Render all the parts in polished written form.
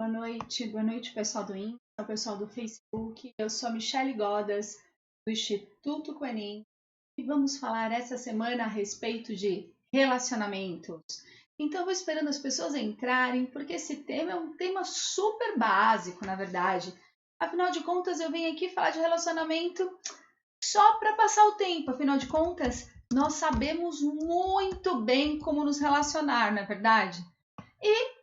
Boa noite, pessoal do Insta, pessoal do Facebook. Eu sou a Michele Godas, do Instituto Quenin, e vamos falar essa semana a respeito de relacionamentos. Então, vou esperando as pessoas entrarem, porque esse tema é um tema super básico, na verdade. Afinal de contas, eu venho aqui falar de relacionamento só para passar o tempo. Afinal de contas, nós sabemos muito bem como nos relacionar, não é verdade? E,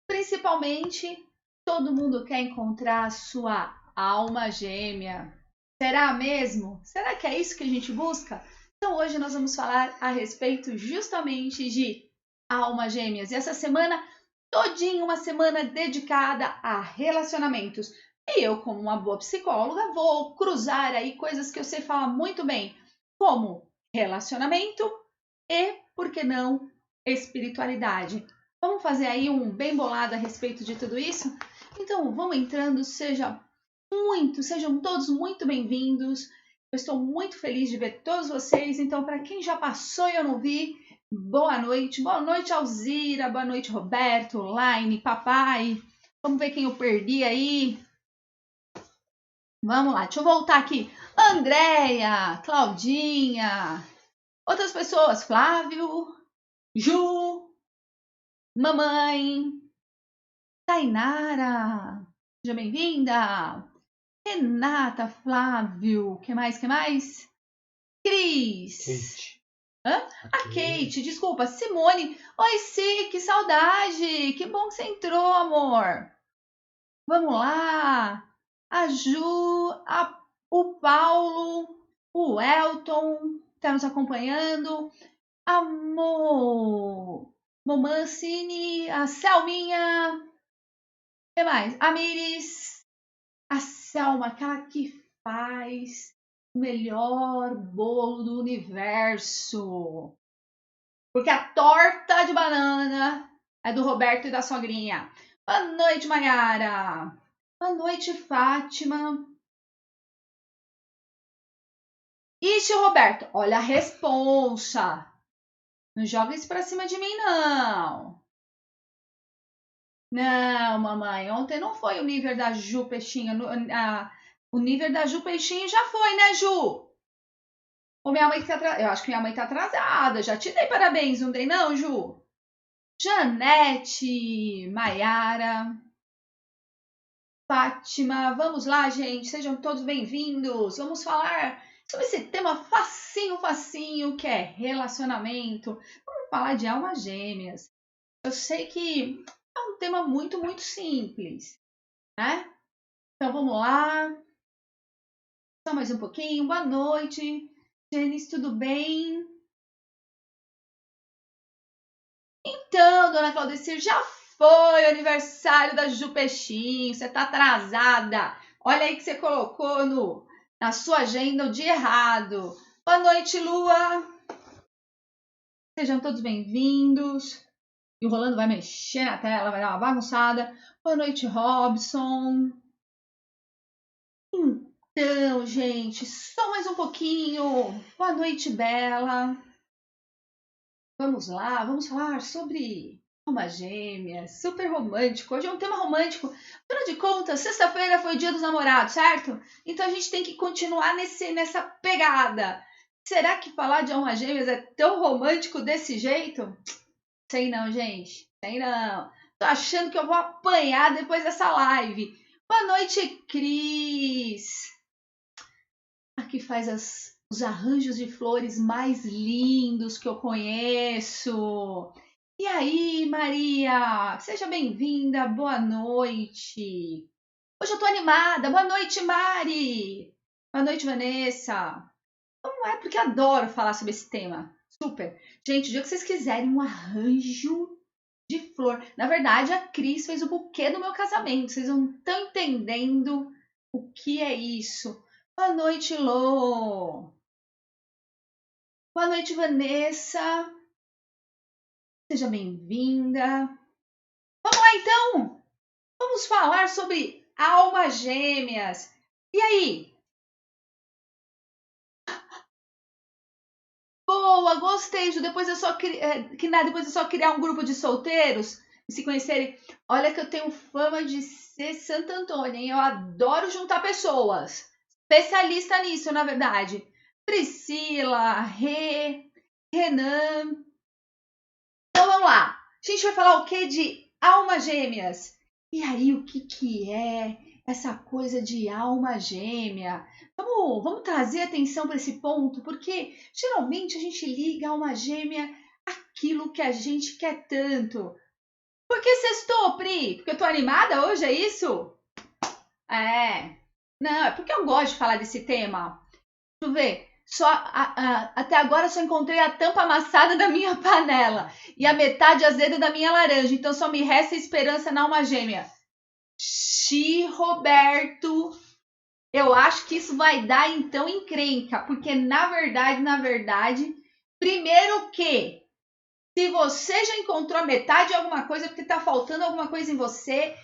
principalmente, todo mundo quer encontrar a sua alma gêmea. Será mesmo? Será que é isso que a gente busca? Então hoje nós vamos falar a respeito justamente de almas gêmeas. E essa semana, todinha uma semana dedicada a relacionamentos. E eu, como uma boa psicóloga, vou cruzar aí coisas que eu sei falar muito bem, como relacionamento e, por que não, espiritualidade. Vamos fazer aí um bem bolado a respeito de tudo isso? Então, vamos entrando, sejam todos muito bem-vindos. Eu estou muito feliz de ver todos vocês. Então, para quem já passou e eu não vi, boa noite. Boa noite, Alzira. Boa noite, Roberto, Laine, papai. Vamos ver quem eu perdi aí. Vamos lá, deixa eu voltar aqui. Andréia, Claudinha, outras pessoas, Flávio, Ju, mamãe, Tainara, seja bem-vinda. Renata, Flávio, que mais? Cris. Kate. Hã? A Kate, desculpa. Simone. Oi, Si, que saudade. Que bom que você entrou, amor. Vamos lá. A Ju, o Paulo, o Elton, está nos acompanhando. A Momancini, a Selminha. O que mais? A Miris. A Selma, aquela que faz o melhor bolo do universo. Porque a torta de banana é do Roberto e da sogrinha. Boa noite, Mayara. Boa noite, Fátima. Ixi, Roberto, olha a responsa. Não joga isso pra cima de mim, não. Não, mamãe, ontem não foi o nível da Ju Peixinho. O nível da Ju Peixinho já foi, né, Ju? Ou minha mãe tá atrasada? Eu acho que minha mãe tá atrasada. Já te dei parabéns, não dei não, Ju? Janete, Maiara, Fátima. Vamos lá, gente. Sejam todos bem-vindos. Vamos falar sobre esse tema facinho, que é relacionamento. Vamos falar de almas gêmeas. Eu sei que é um tema muito simples, né? Então vamos lá. Só mais um pouquinho. Boa noite. Janice, tudo bem? Então, dona Claudecir, já foi o aniversário da Ju Peixinho. Você tá atrasada. Olha aí que você colocou na sua agenda o dia errado. Boa noite, Lua. Sejam todos bem-vindos. E o Rolando vai mexer na tela, vai dar uma bagunçada. Boa noite, Robson. Então, gente, só mais um pouquinho. Boa noite, Bela. Vamos lá, vamos falar sobre almas gêmeas, super romântico. Hoje é um tema romântico. Afinal de contas, sexta-feira foi o dia dos namorados, certo? Então a gente tem que continuar nessa pegada. Será que falar de almas gêmeas é tão romântico desse jeito? Sei não, gente. Sei não. Tô achando que eu vou apanhar depois dessa live. Boa noite, Cris. Aqui faz os arranjos de flores mais lindos que eu conheço. E aí, Maria? Seja bem-vinda, boa noite. Hoje eu tô animada. Boa noite, Mari. Boa noite, Vanessa. Não é porque adoro falar sobre esse tema. Super. Gente, o dia que vocês quiserem um arranjo de flor. Na verdade, a Cris fez o buquê do meu casamento. Vocês não estão entendendo o que é isso. Boa noite, Lô. Boa noite, Vanessa. Seja bem-vinda. Vamos lá, então. Vamos falar sobre almas gêmeas. E aí? Boa, gostei. Depois é só criar um grupo de solteiros. se conhecerem. Olha que eu tenho fama de ser Santo Antônio, hein? Eu adoro juntar pessoas. Especialista nisso, na verdade. Priscila, Renan. Então vamos lá. A gente vai falar o que de almas gêmeas. E aí, o que é essa coisa de alma gêmea? Vamos trazer atenção para esse ponto, porque geralmente a gente liga a alma gêmea àquilo que a gente quer tanto. Por que sextou, Pri? Porque eu tô animada hoje, é isso? É. Não, é porque eu gosto de falar desse tema. Deixa eu ver. Até agora só encontrei a tampa amassada da minha panela e a metade azeda da minha laranja. Então só me resta esperança na alma gêmea. Roberto, eu acho que isso vai dar então encrenca, porque na verdade, primeiro que se você já encontrou a metade de alguma coisa, porque tá faltando alguma coisa em você,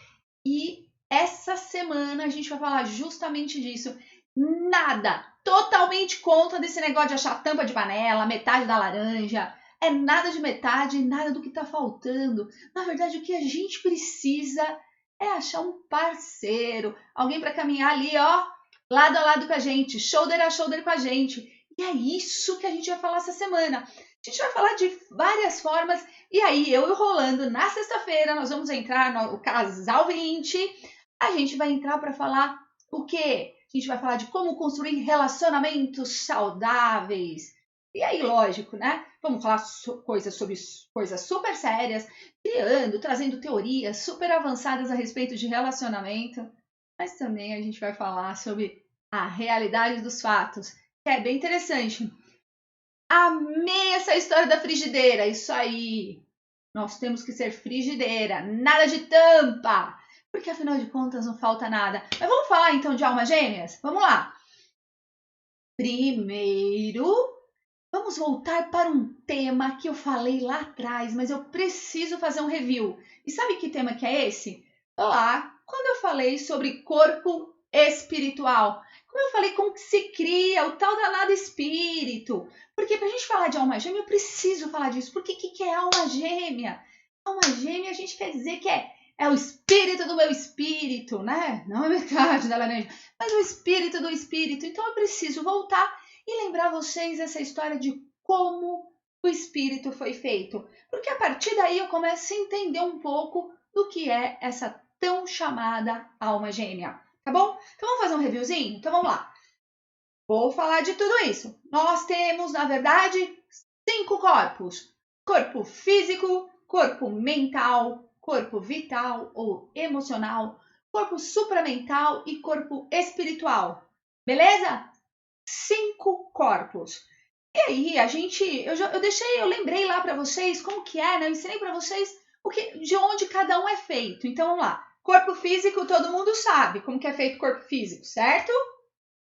e essa semana a gente vai falar justamente disso. Nada, totalmente contra desse negócio de achar tampa de panela, metade da laranja. É nada de metade, nada do que tá faltando. Na verdade, o que a gente precisa é achar um parceiro, alguém para caminhar ali, ó, lado a lado com a gente, shoulder a shoulder com a gente. E é isso que a gente vai falar essa semana. A gente vai falar de várias formas. E aí, eu e o Rolando, na sexta-feira, nós vamos entrar no Casal 20. A gente vai entrar para falar o quê? A gente vai falar de como construir relacionamentos saudáveis. E aí, lógico, né? Vamos falar coisas sobre coisas super sérias, trazendo teorias super avançadas a respeito de relacionamento. Mas também a gente vai falar sobre a realidade dos fatos, que é bem interessante. Amei essa história da frigideira, isso aí. Nós temos que ser frigideira, nada de tampa, porque afinal de contas não falta nada. Mas vamos falar então de almas gêmeas? Vamos lá. Primeiro, vamos voltar para um tema que eu falei lá atrás, mas eu preciso fazer um review. E sabe que tema que é esse? Lá, quando eu falei sobre corpo espiritual. Como eu falei, como que se cria o tal danado espírito. Porque para a gente falar de alma gêmea, eu preciso falar disso. Porque o que é alma gêmea? Alma gêmea a gente quer dizer que é o espírito do meu espírito, né? Não é metade da laranja, mas o espírito do espírito. Então eu preciso voltar e lembrar vocês essa história de como o espírito foi feito. Porque a partir daí eu começo a entender um pouco do que é essa tão chamada alma gêmea. Tá bom? Então vamos fazer um reviewzinho? Então vamos lá. Vou falar de tudo isso. Nós temos, na verdade, 5 corpos. Corpo físico, corpo mental, corpo vital ou emocional, corpo supramental e corpo espiritual. Beleza? 5 corpos. E aí, eu lembrei lá para vocês como que é, né? Eu ensinei para vocês de onde cada um é feito. Então, vamos lá. Corpo físico, todo mundo sabe como que é feito o corpo físico, certo?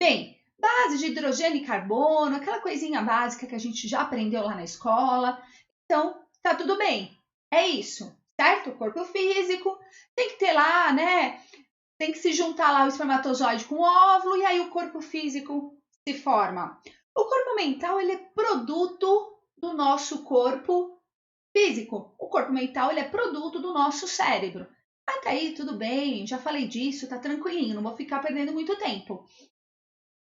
Bem, base de hidrogênio e carbono, aquela coisinha básica que a gente já aprendeu lá na escola. Então, tá tudo bem. É isso, certo? O corpo físico tem que ter lá, né? Tem que se juntar lá o espermatozoide com o óvulo e aí o corpo físico se forma. O corpo mental, ele é produto do nosso corpo físico. O corpo mental, ele é produto do nosso cérebro. Até aí, tudo bem, já falei disso, tá tranquilinho, não vou ficar perdendo muito tempo.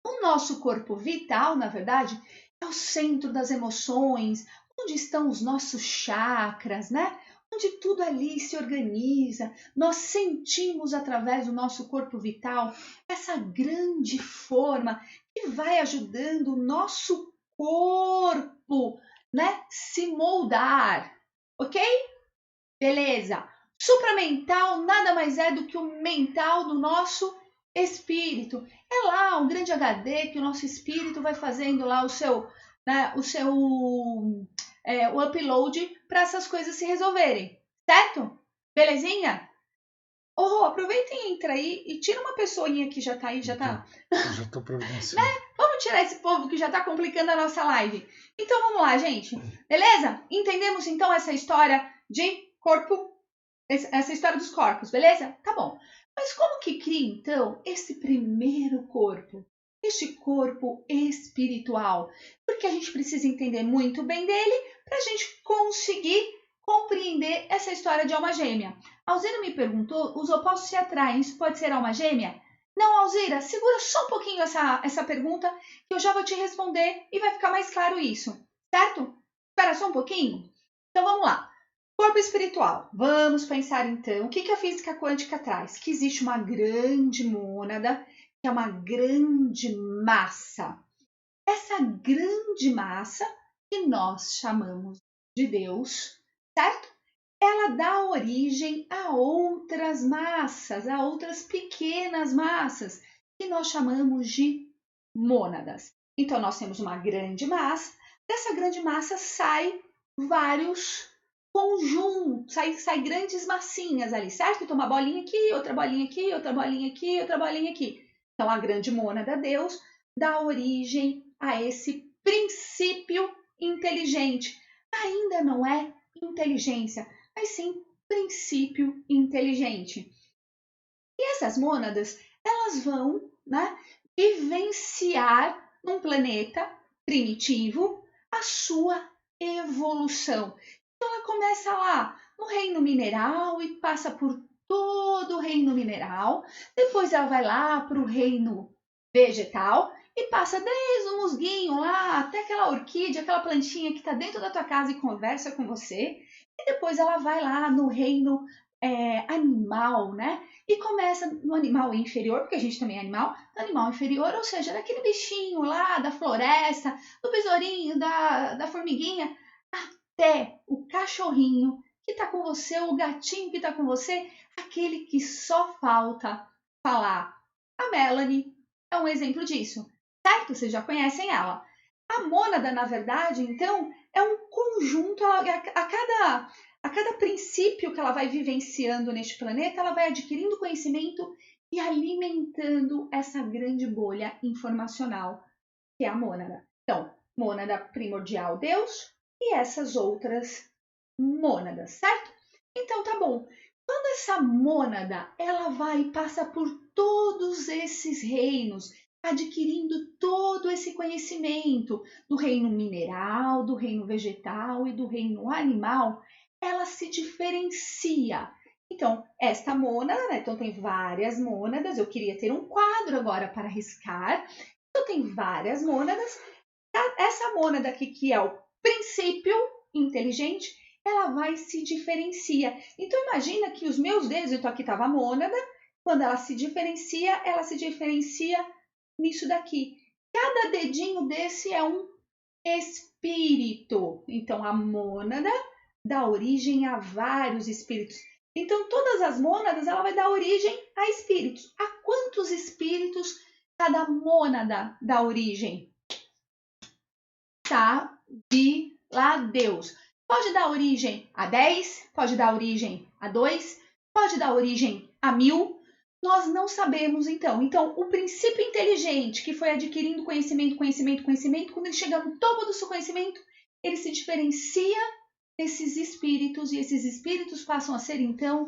O nosso corpo vital, na verdade, é o centro das emoções, onde estão os nossos chakras, né? Onde tudo ali se organiza. Nós sentimos através do nosso corpo vital essa grande forma que vai ajudando o nosso corpo, né, se moldar, ok? Beleza. Supramental nada mais é do que o mental do nosso espírito. É lá um grande HD que o nosso espírito vai fazendo lá o upload para essas coisas se resolverem, certo? Belezinha? Aproveita e entra aí e tira uma pessoinha que já tá aí, já tá. Já tô providenciando. Né? Vamos tirar esse povo que já tá complicando a nossa live. Então vamos lá, gente. Beleza? Entendemos então essa história de corpo, essa história dos corpos, beleza? Tá bom. Mas como que cria então esse primeiro corpo? Este corpo espiritual? Porque a gente precisa entender muito bem dele para a gente conseguir compreender essa história de alma gêmea. Alzira me perguntou, os opostos se atraem, isso pode ser alma gêmea? Não, Alzira, segura só um pouquinho essa pergunta que eu já vou te responder e vai ficar mais claro isso, certo? Espera só um pouquinho. Então vamos lá. Corpo espiritual. Vamos pensar então o que a física quântica traz? Que existe uma grande mônada, que é uma grande massa. Essa grande massa que nós chamamos de Deus, certo? Ela dá origem a outras massas, a outras pequenas massas, que nós chamamos de mônadas. Então, nós temos uma grande massa, dessa grande massa sai vários conjuntos, sai grandes massinhas ali, certo? Então, uma bolinha aqui, outra bolinha aqui, outra bolinha aqui, outra bolinha aqui. Então, a grande mônada Deus dá origem a esse princípio inteligente. Ainda não é inteligência, mas sim princípio inteligente. E essas mônadas, elas vão, né, vivenciar num planeta primitivo a sua evolução. Então ela começa lá no reino mineral e passa por todo o reino mineral, depois ela vai lá para o reino vegetal e passa desde o musguinho lá até aquela orquídea, aquela plantinha que está dentro da tua casa e conversa com você, e depois ela vai lá no reino animal, né? E começa no animal inferior, porque a gente também é animal, no animal inferior, ou seja, daquele bichinho lá da floresta, do besourinho, da formiguinha, até o cachorrinho que está com você, o gatinho que está com você, aquele que só falta falar. A Melanie é um exemplo disso, certo? Vocês já conhecem ela. A mônada, na verdade, então, é um conjunto, a cada princípio que ela vai vivenciando neste planeta, ela vai adquirindo conhecimento e alimentando essa grande bolha informacional que é a mônada. Então, mônada primordial, Deus, e essas outras mônadas, certo? Então, tá bom. Quando essa mônada, ela vai e passa por todos esses reinos, adquirindo todo esse conhecimento do reino mineral, do reino vegetal e do reino animal, ela se diferencia. Então, esta mônada, né? Então tem várias mônadas, eu queria ter um quadro agora para riscar. Então tem várias mônadas. Essa mônada aqui, que é o princípio inteligente, ela vai se diferencia. Então imagina que os meus dedos, então aqui estava a mônada, quando ela se diferencia nisso daqui. Cada dedinho desse é um espírito. Então a mônada dá origem a vários espíritos. Então todas as mônadas, ela vai dar origem a espíritos. A quantos espíritos cada mônada dá origem? Sabe lá Deus. Pode dar origem a 10, pode dar origem a 2, pode dar origem a 1000. Nós não sabemos, então. Então, o princípio inteligente que foi adquirindo conhecimento, quando ele chega no topo do seu conhecimento, ele se diferencia desses espíritos e esses espíritos passam a ser, então,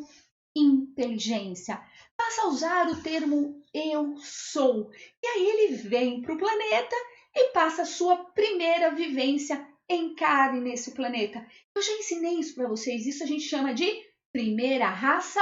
inteligência. Passa a usar o termo eu sou. E aí ele vem para o planeta e passa a sua primeira vivência em carne nesse planeta. Eu já ensinei isso para vocês, isso a gente chama de primeira raça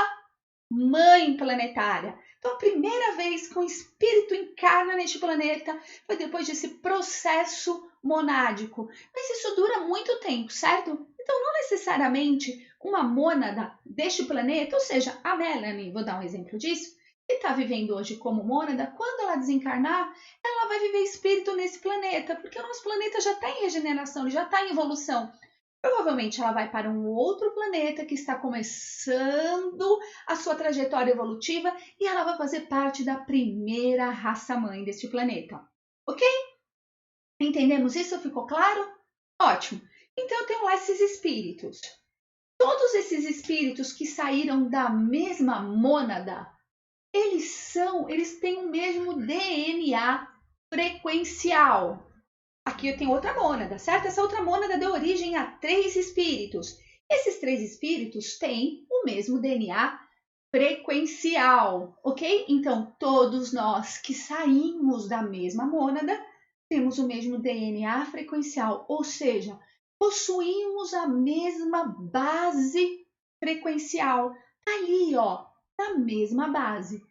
mãe planetária. Então, a primeira vez que um espírito encarna neste planeta foi depois desse processo monádico. Mas isso dura muito tempo, certo? Então, não necessariamente uma mônada deste planeta, ou seja, a Melanie, vou dar um exemplo disso, que está vivendo hoje como mônada, quando ela desencarnar, ela vai viver espírito nesse planeta, porque o nosso planeta já está em regeneração, já está em evolução. Provavelmente ela vai para um outro planeta que está começando a sua trajetória evolutiva e ela vai fazer parte da primeira raça-mãe deste planeta. Ok? Entendemos isso? Ficou claro? Ótimo. Então eu tenho lá esses espíritos. Todos esses espíritos que saíram da mesma mônada, eles têm o mesmo DNA frequencial. Aqui eu tenho outra mônada, certo? Essa outra mônada deu origem a 3 espíritos. Esses 3 espíritos têm o mesmo DNA frequencial, ok? Então, todos nós que saímos da mesma mônada temos o mesmo DNA frequencial, ou seja, possuímos a mesma base frequencial. Tá ali, ó, na mesma base.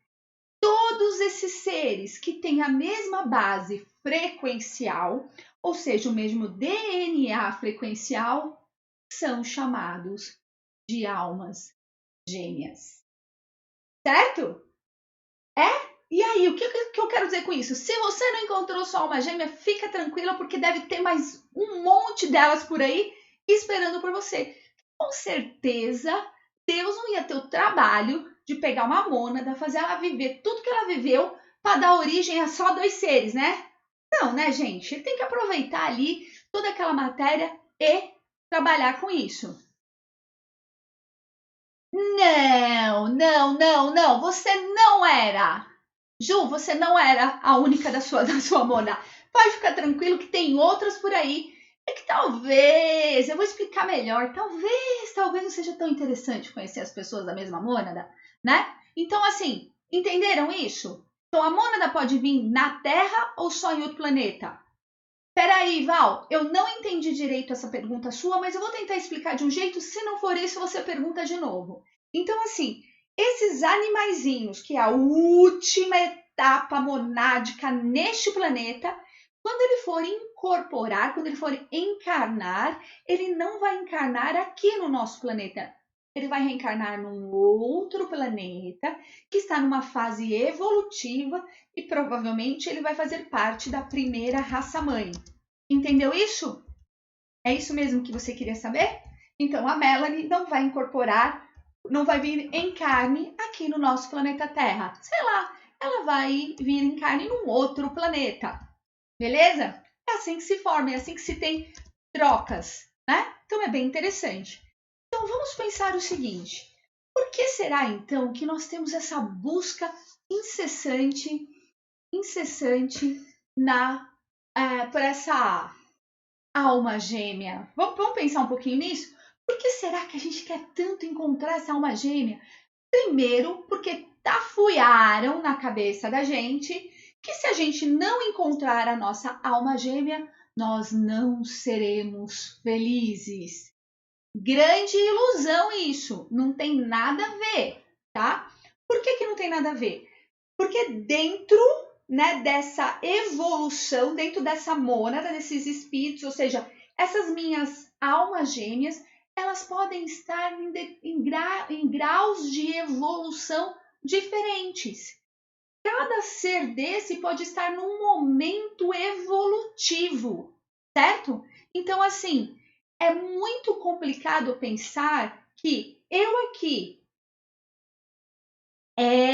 Todos esses seres que têm a mesma base frequencial, ou seja, o mesmo DNA frequencial, são chamados de almas gêmeas. Certo? E aí, o que eu quero dizer com isso? Se você não encontrou sua alma gêmea, fica tranquila, porque deve ter mais um monte delas por aí esperando por você. Com certeza, Deus não ia ter o trabalho de pegar uma mônada, fazer ela viver tudo que ela viveu para dar origem a só 2 seres, né? Não, né, gente? Ele tem que aproveitar ali toda aquela matéria e trabalhar com isso. Não. Você não era. Ju, você não era a única da sua mônada. Pode ficar tranquilo que tem outras por aí. É que talvez, eu vou explicar melhor, talvez não seja tão interessante conhecer as pessoas da mesma mônada, né? Então, assim, entenderam isso? Então, a mônada pode vir na Terra ou só em outro planeta? Peraí, Val, eu não entendi direito essa pergunta sua, mas eu vou tentar explicar de um jeito. Se não for isso, você pergunta de novo. Então, assim, esses animaizinhos, que é a última etapa monádica neste planeta, quando ele for incorporar, quando ele for encarnar, ele não vai encarnar aqui no nosso planeta. Ele vai reencarnar num outro planeta que está numa fase evolutiva e provavelmente ele vai fazer parte da primeira raça-mãe. Entendeu isso? É isso mesmo que você queria saber? Então, a Melanie não vai incorporar, não vai vir em carne aqui no nosso planeta Terra. Sei lá, ela vai vir em carne num outro planeta. Beleza? É assim que se forma, é assim que se tem trocas, né? Então, é bem interessante. Então, vamos pensar o seguinte. Por que será, então, que nós temos essa busca incessante por essa alma gêmea? Vamos pensar um pouquinho nisso? Por que será que a gente quer tanto encontrar essa alma gêmea? Primeiro, porque tafuiaram na cabeça da gente que se a gente não encontrar a nossa alma gêmea, nós não seremos felizes. Grande ilusão isso, não tem nada a ver, tá? Por que não tem nada a ver? Porque dentro, né, dessa evolução, dentro dessa mônada, desses espíritos, ou seja, essas minhas almas gêmeas, elas podem estar em graus de evolução diferentes. Cada ser desse pode estar num momento evolutivo, certo? Então, assim, é muito complicado pensar que eu aqui,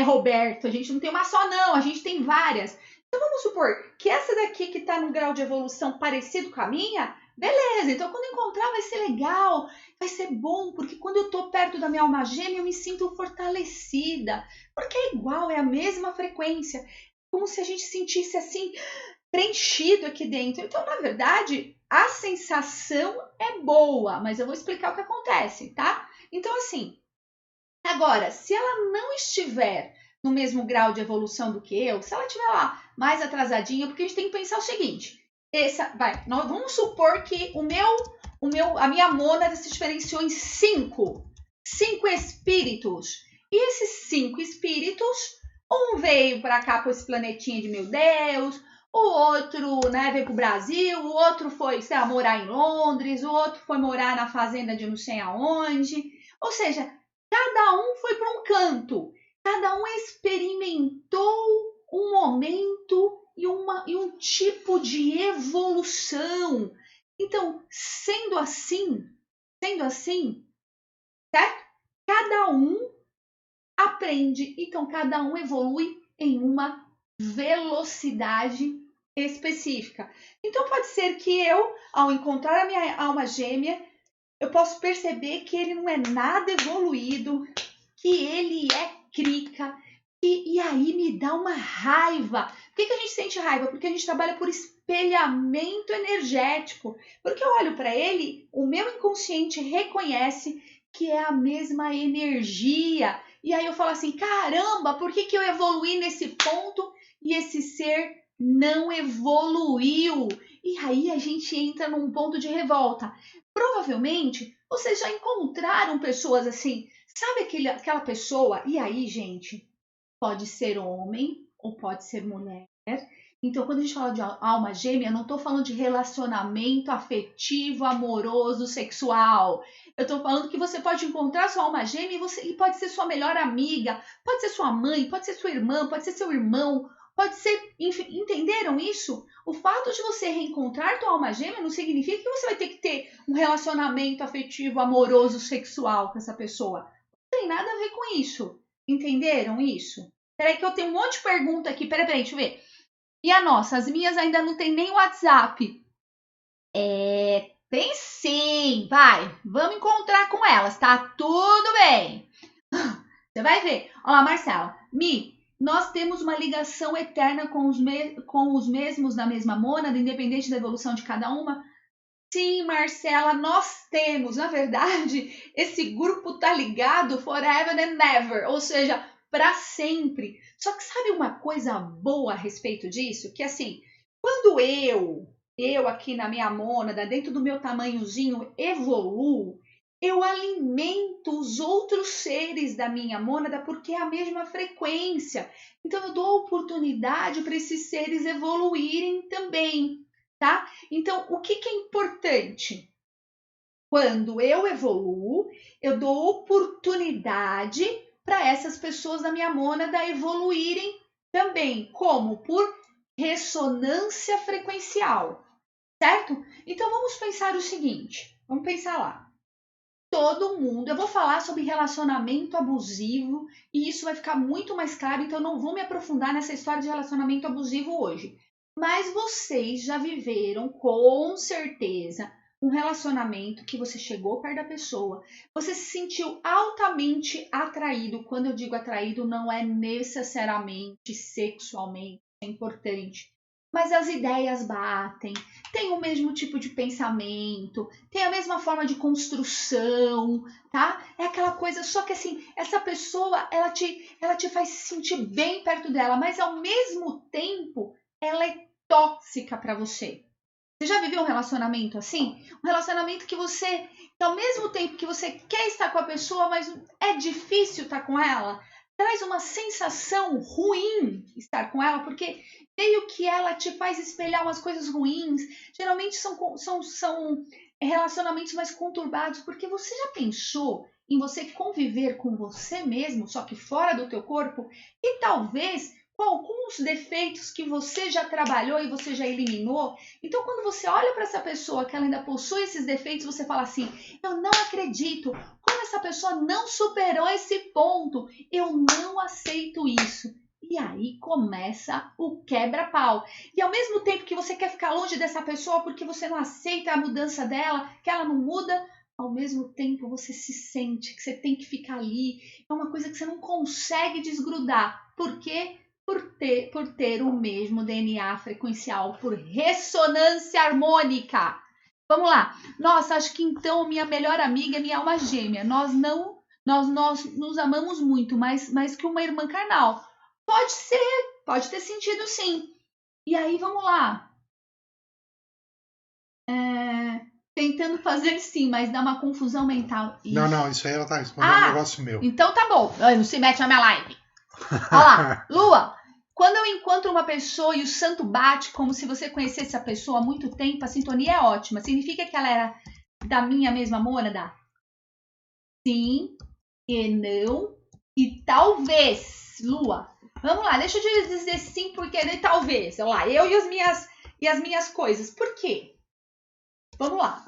Roberto, a gente não tem uma só não, a gente tem várias. Então vamos supor que essa daqui que está num grau de evolução parecido com a minha, beleza, então quando encontrar vai ser legal, vai ser bom, porque quando eu estou perto da minha alma gêmea eu me sinto fortalecida, porque é igual, é a mesma frequência, como se a gente sentisse assim, preenchido aqui dentro. Então, na verdade, a sensação é boa, mas eu vou explicar o que acontece, tá? Então, assim, agora, se ela não estiver no mesmo grau de evolução do que eu, se ela estiver lá mais atrasadinha, porque a gente tem que pensar o seguinte, nós vamos supor que a minha mônada se diferenciou em 5 espíritos. E esses 5 espíritos, um veio para cá, para esse planetinha de meu Deus, o outro, né, veio para o Brasil, o outro foi, sei lá, morar em Londres, o outro foi morar na fazenda de não sei aonde. Ou seja, cada um foi para um canto, cada um experimentou um momento e um tipo de evolução. Então, sendo assim, certo? Cada um aprende, então cada um evolui em uma velocidade específica. Então pode ser que eu, ao encontrar a minha alma gêmea, eu posso perceber que ele não é nada evoluído, que ele é crica, e aí me dá uma raiva. Por que a gente sente raiva? Porque a gente trabalha por espelhamento energético. Porque eu olho para ele, o meu inconsciente reconhece que é a mesma energia. E aí eu falo assim, caramba, por que eu evoluí nesse ponto e esse ser não evoluiu? E aí a gente entra num ponto de revolta. Provavelmente vocês já encontraram pessoas assim. Sabe aquela pessoa? E aí, gente, pode ser homem ou pode ser mulher. Então, quando a gente fala de alma gêmea, eu não estou falando de relacionamento afetivo, amoroso, sexual. Eu estou falando que você pode encontrar sua alma gêmea e pode ser sua melhor amiga, pode ser sua mãe, pode ser sua irmã, pode ser seu irmão, pode ser... Enfim, entenderam isso? O fato de você reencontrar tua alma gêmea não significa que você vai ter que ter um relacionamento afetivo, amoroso, sexual com essa pessoa. Não tem nada a ver com isso. Entenderam isso? Peraí que eu tenho um monte de pergunta aqui. Peraí, deixa eu ver. E a nossa? As minhas ainda não tem nem WhatsApp. Tem sim. Vai, vamos encontrar com elas, tá? Tudo bem. Você vai ver. Olha lá, Marcela. Nós temos uma ligação eterna com os mesmos da mesma mônada, independente da evolução de cada uma? Sim, Marcela, nós temos. Na verdade, esse grupo tá ligado forever and ever, ou seja, para sempre. Só que sabe uma coisa boa a respeito disso? Que assim, quando eu aqui na minha mônada, dentro do meu tamanhozinho, evoluo, eu alimento os outros seres da minha mônada porque é a mesma frequência. Então eu dou oportunidade para esses seres evoluírem também, tá? Então, o que é importante? Quando eu evoluo, eu dou oportunidade para essas pessoas da minha mônada evoluírem também. Como? Por ressonância frequencial, certo? Então, vamos pensar o seguinte. Vamos pensar lá. Todo mundo, eu vou falar sobre relacionamento abusivo e isso vai ficar muito mais claro, então eu não vou me aprofundar nessa história de relacionamento abusivo hoje. Mas vocês já viveram, com certeza, um relacionamento que você chegou perto da pessoa, você se sentiu altamente atraído. Quando eu digo atraído, não é necessariamente sexualmente, é importante. Mas as ideias batem, tem o mesmo tipo de pensamento, tem a mesma forma de construção, tá? É aquela coisa, só que assim, essa pessoa, ela te faz se sentir bem perto dela, mas ao mesmo tempo, ela é tóxica para você. Você já viveu um relacionamento assim? Um relacionamento que ao mesmo tempo que você quer estar com a pessoa, mas é difícil estar com ela? Traz uma sensação ruim estar com ela, porque meio que ela te faz espelhar umas coisas ruins. Geralmente são relacionamentos mais conturbados, porque você já pensou em você conviver com você mesmo, só que fora do teu corpo, e talvez com alguns defeitos que você já trabalhou e você já eliminou. Então, quando você olha para essa pessoa que ela ainda possui esses defeitos, você fala assim: eu não acredito, como essa pessoa não superou esse ponto, eu não aceito isso. E aí começa o quebra-pau. E ao mesmo tempo que você quer ficar longe dessa pessoa porque você não aceita a mudança dela, que ela não muda, ao mesmo tempo você se sente que você tem que ficar ali. É uma coisa que você não consegue desgrudar. Por quê? Por ter o mesmo DNA frequencial, por ressonância harmônica. Vamos lá. Nossa, acho que então minha melhor amiga é minha alma gêmea. Nós nos amamos muito, mais que uma irmã carnal. Pode ser, pode ter sentido sim. E aí, vamos lá. Tentando fazer sim, mas dá uma confusão mental. Não, isso aí ela tá respondendo um negócio meu. Então tá bom. Não se mete na minha live. Olha lá, Lua, quando eu encontro uma pessoa e o santo bate como se você conhecesse a pessoa há muito tempo, a sintonia é ótima. Significa que ela era da minha mesma mônada? Sim e não e talvez, Lua. Vamos lá, deixa eu dizer sim, porque nem talvez. Olha lá, eu e as minhas coisas. Por quê? Vamos lá.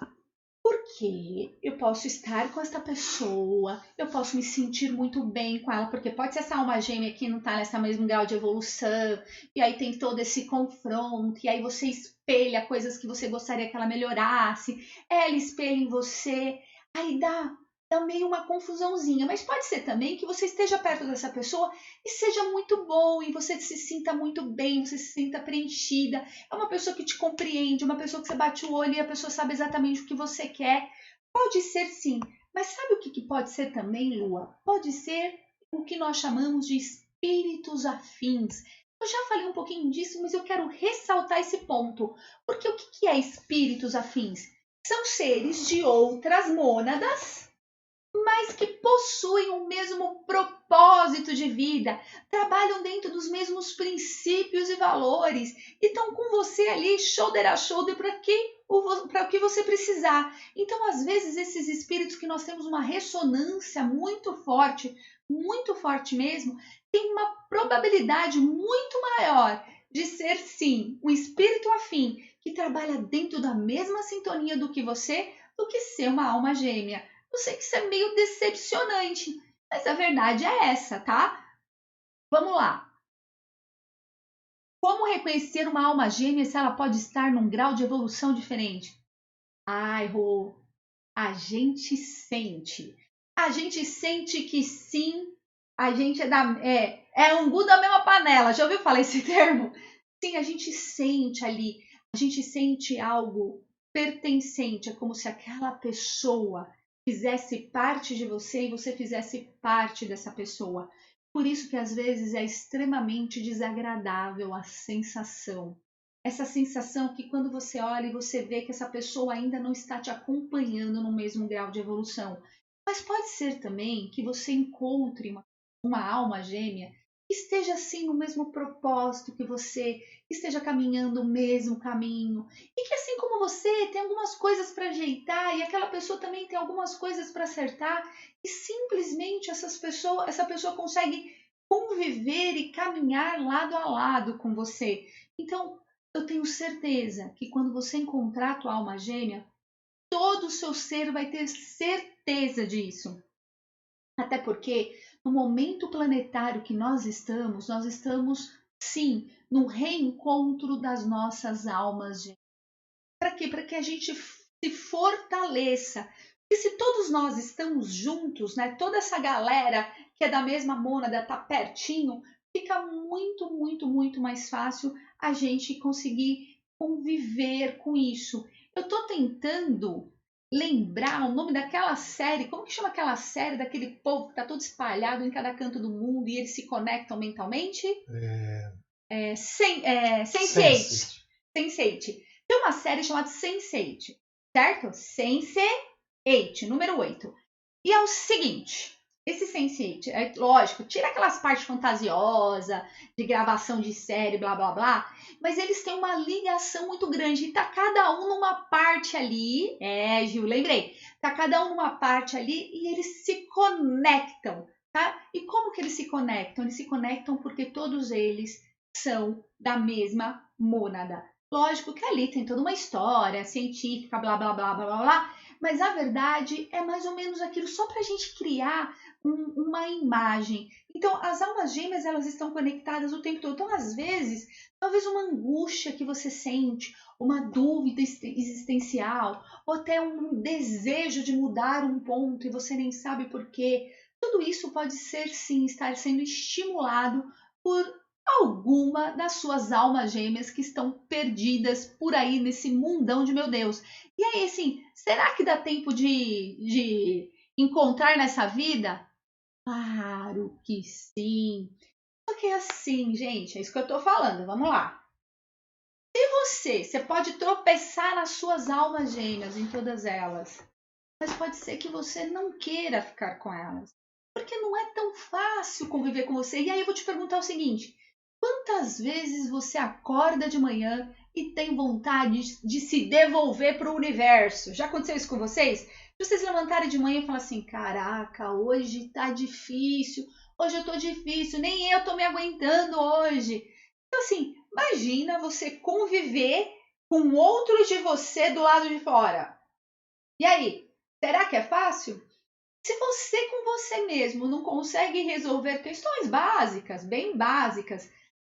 Porque eu posso estar com essa pessoa, eu posso me sentir muito bem com ela, porque pode ser essa alma gêmea que não está nesse mesmo grau de evolução, e aí tem todo esse confronto, e aí você espelha coisas que você gostaria que ela melhorasse, ela espelha em você, aí dá meio uma confusãozinha, mas pode ser também que você esteja perto dessa pessoa e seja muito bom, e você se sinta muito bem, você se sinta preenchida, é uma pessoa que te compreende, uma pessoa que você bate o olho e a pessoa sabe exatamente o que você quer. Pode ser sim, mas sabe o que pode ser também, Lua? Pode ser o que nós chamamos de espíritos afins. Eu já falei um pouquinho disso, mas eu quero ressaltar esse ponto. Porque o que é espíritos afins? São seres de outras mônadas, mas que possuem o mesmo propósito de vida, trabalham dentro dos mesmos princípios e valores e estão com você ali, shoulder a shoulder, para o que você precisar. Então, às vezes, esses espíritos que nós temos uma ressonância muito forte mesmo, tem uma probabilidade muito maior de ser, sim, um espírito afim que trabalha dentro da mesma sintonia do que você, do que ser uma alma gêmea. Eu sei que isso é meio decepcionante, mas a verdade é essa, tá? Vamos lá. Como reconhecer uma alma gêmea se ela pode estar num grau de evolução diferente? Ai, Rô, a gente sente. A gente sente que sim, a gente é angu da mesma panela. Já ouviu falar esse termo? Sim, a gente sente ali, a gente sente algo pertencente. É como se aquela pessoa fizesse parte de você e você fizesse parte dessa pessoa. Por isso que às vezes é extremamente desagradável a sensação. Essa sensação que quando você olha e você vê que essa pessoa ainda não está te acompanhando no mesmo grau de evolução. Mas pode ser também que você encontre uma alma gêmea que esteja assim no mesmo propósito que você, que esteja caminhando o mesmo caminho e que assim como você tem algumas coisas para ajeitar e aquela pessoa também tem algumas coisas para acertar e simplesmente essa pessoa consegue conviver e caminhar lado a lado com você. Então, eu tenho certeza que quando você encontrar a tua alma gêmea, todo o seu ser vai ter certeza disso. Até porque no momento planetário que nós estamos sim no reencontro das nossas almas gêmeas. Para quê? Para que a gente se fortaleça. E se todos nós estamos juntos, né? Toda essa galera que é da mesma mônada tá pertinho, fica muito mais fácil a gente conseguir conviver com isso. Eu tô tentando lembrar o nome daquela série, como que chama aquela série daquele povo que tá todo espalhado em cada canto do mundo e eles se conectam mentalmente? Sense8. Sense8. Tem uma série chamada Sense8, certo? Sense8, número 8. E é o seguinte, esse Sense8, é lógico, tira aquelas partes fantasiosas, de gravação de série, blá, blá, blá, mas eles têm uma ligação muito grande, e tá cada um numa parte ali, Gil, lembrei, tá cada um numa parte ali, e eles se conectam, tá? E como que eles se conectam? Eles se conectam porque todos eles são da mesma mônada. Lógico que ali tem toda uma história científica, blá, blá, blá, blá, blá, blá, mas a verdade é mais ou menos aquilo, só para a gente criar uma imagem. Então, as almas gêmeas, elas estão conectadas o tempo todo. Então, às vezes, talvez uma angústia que você sente, uma dúvida existencial, ou até um desejo de mudar um ponto e você nem sabe por quê. Tudo isso pode ser, sim, estar sendo estimulado por alguma das suas almas gêmeas que estão perdidas por aí nesse mundão de meu Deus. E aí, assim, será que dá tempo de encontrar nessa vida? Claro que sim. Só que assim, gente, é isso que eu tô falando. Vamos lá. Se você pode tropeçar nas suas almas gêmeas, em todas elas, mas pode ser que você não queira ficar com elas, porque não é tão fácil conviver com você. E aí eu vou te perguntar o seguinte: quantas vezes você acorda de manhã e tem vontade de se devolver para o universo? Já aconteceu isso com vocês? De vocês levantarem de manhã e falar assim, caraca, hoje tá difícil, hoje eu tô difícil, nem eu tô me aguentando hoje. Então assim, imagina você conviver com outro de você do lado de fora. E aí, será que é fácil? Se você com você mesmo não consegue resolver questões básicas, bem básicas,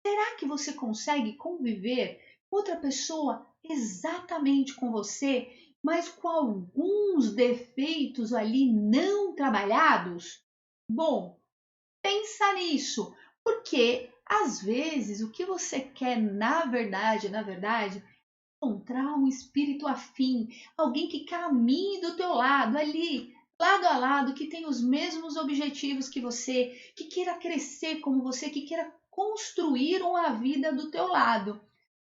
será que você consegue conviver com outra pessoa exatamente com você, mas com alguns defeitos ali não trabalhados? Bom, pensa nisso, porque às vezes o que você quer na verdade, é encontrar um espírito afim, alguém que caminhe do teu lado ali, lado a lado, que tem os mesmos objetivos que você, que queira crescer como você, que queira construíram a vida do teu lado.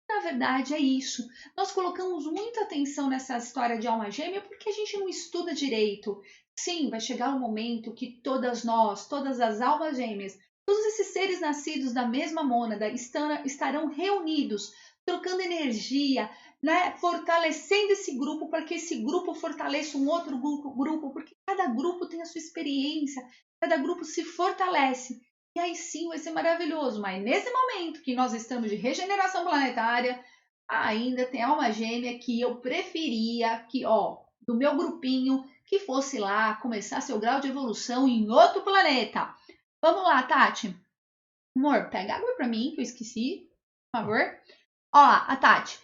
Na verdade, é isso. Nós colocamos muita atenção nessa história de alma gêmea porque a gente não estuda direito. Sim, vai chegar um momento que todas nós, todas as almas gêmeas, todos esses seres nascidos da mesma mônada estarão reunidos, trocando energia, né? Fortalecendo esse grupo para que esse grupo fortaleça um outro grupo, porque cada grupo tem a sua experiência, cada grupo se fortalece. E aí sim vai ser maravilhoso, mas nesse momento que nós estamos de regeneração planetária, ainda tem alma gêmea que eu preferia que, do meu grupinho, que fosse lá começar seu grau de evolução em outro planeta. Vamos lá, Tati. Amor, pega água pra mim, que eu esqueci, por favor. Ó, a Tati,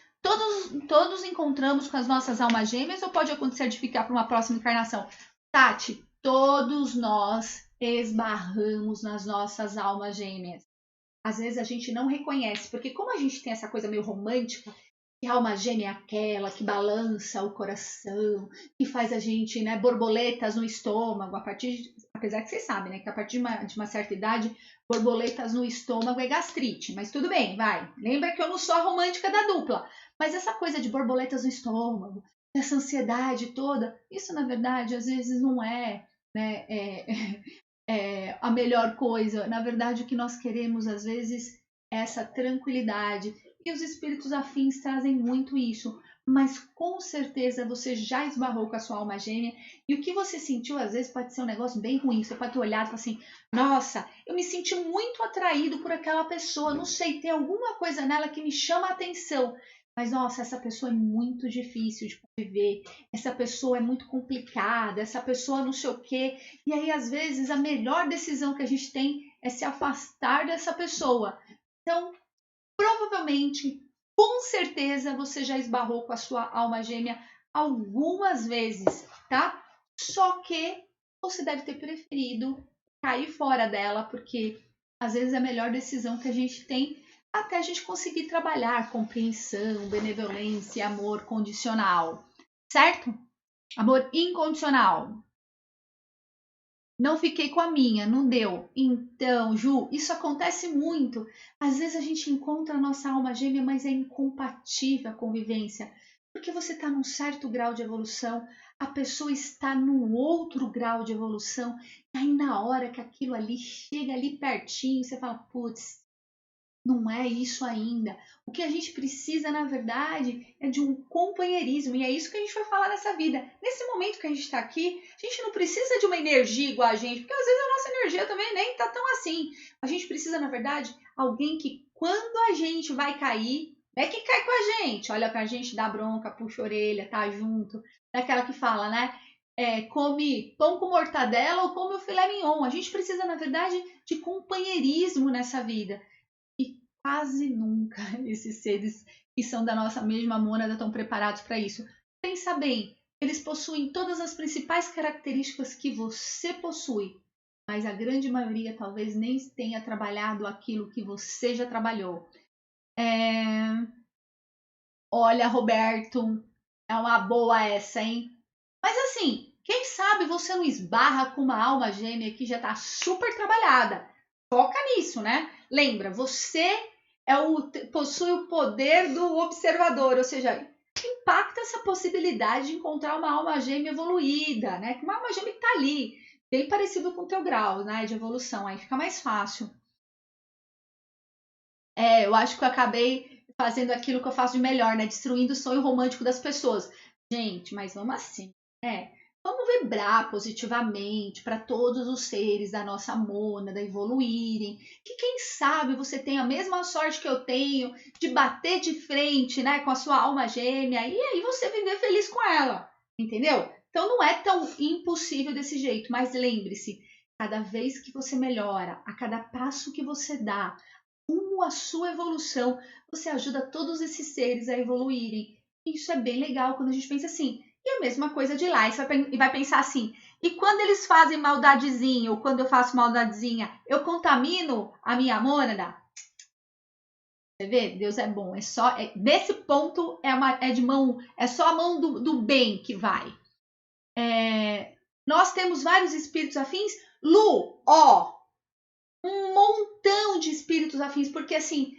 todos encontramos com as nossas almas gêmeas ou pode acontecer de ficar para uma próxima encarnação? Tati, todos nós esbarramos nas nossas almas gêmeas. Às vezes a gente não reconhece, porque como a gente tem essa coisa meio romântica, que a alma gêmea é aquela que balança o coração, que faz a gente, né, borboletas no estômago, apesar que vocês sabem, né, que a partir de uma certa idade, borboletas no estômago é gastrite, mas tudo bem, vai. Lembra que eu não sou a romântica da dupla, mas essa coisa de borboletas no estômago, essa ansiedade toda, isso na verdade às vezes não é, né, a melhor coisa. Na verdade, o que nós queremos, às vezes, é essa tranquilidade. E os espíritos afins trazem muito isso. Mas, com certeza, você já esbarrou com a sua alma gêmea. E o que você sentiu, às vezes, pode ser um negócio bem ruim. Você pode ter olhado e falar assim, nossa, eu me senti muito atraído por aquela pessoa. Não sei, tem alguma coisa nela que me chama a atenção. Mas, nossa, essa pessoa é muito difícil de conviver, essa pessoa é muito complicada, essa pessoa não sei o quê. E aí, às vezes, a melhor decisão que a gente tem é se afastar dessa pessoa. Então, provavelmente, com certeza, você já esbarrou com a sua alma gêmea algumas vezes, tá? Só que você deve ter preferido cair fora dela, porque às vezes é a melhor decisão que a gente tem até a gente conseguir trabalhar compreensão, benevolência, amor condicional, certo? Amor incondicional. Não fiquei com a minha, não deu. Então, Ju, isso acontece muito. Às vezes a gente encontra a nossa alma gêmea, mas é incompatível a convivência. Porque você está num certo grau de evolução, a pessoa está num outro grau de evolução, e aí na hora que aquilo ali chega ali pertinho, você fala, putz, não é isso ainda. O que a gente precisa, na verdade, é de um companheirismo. E é isso que a gente vai falar nessa vida. Nesse momento que a gente está aqui, a gente não precisa de uma energia igual a gente, porque às vezes a nossa energia também nem está tão assim. A gente precisa, na verdade, alguém que quando a gente vai cair, é que cai com a gente, olha pra gente, dá bronca, puxa a orelha, tá junto. Daquela que fala, né? Come pão com mortadela ou come o filé mignon. A gente precisa, na verdade, de companheirismo nessa vida. Quase nunca esses seres que são da nossa mesma mônada estão preparados para isso. Pensa bem, eles possuem todas as principais características que você possui, mas a grande maioria talvez nem tenha trabalhado aquilo que você já trabalhou. Olha, Roberto, é uma boa essa, hein? Mas assim, quem sabe você não esbarra com uma alma gêmea que já está super trabalhada. Foca nisso, né? Lembra, você possui o poder do observador, ou seja, impacta essa possibilidade de encontrar uma alma gêmea evoluída, né? Uma alma gêmea que está ali, bem parecido com o teu grau, né, de evolução, aí fica mais fácil. Eu acho que eu acabei fazendo aquilo que eu faço de melhor, né? Destruindo o sonho romântico das pessoas. Gente, mas vamos assim, Vamos vibrar positivamente para todos os seres da nossa mônada evoluírem. Que quem sabe você tenha a mesma sorte que eu tenho de bater de frente, né, com a sua alma gêmea e aí você viver feliz com ela, entendeu? Então não é tão impossível desse jeito, mas lembre-se, cada vez que você melhora, a cada passo que você dá, rumo à sua evolução, você ajuda todos esses seres a evoluírem. Isso é bem legal quando a gente pensa assim. E a mesma coisa de lá, e vai pensar assim, e quando eles fazem maldadezinha, ou quando eu faço maldadezinha, eu contamino a minha mônada? Você vê? Deus é bom, nesse ponto é só a mão do bem que vai. Nós temos vários espíritos afins. Lu, Um montão de espíritos afins, porque assim,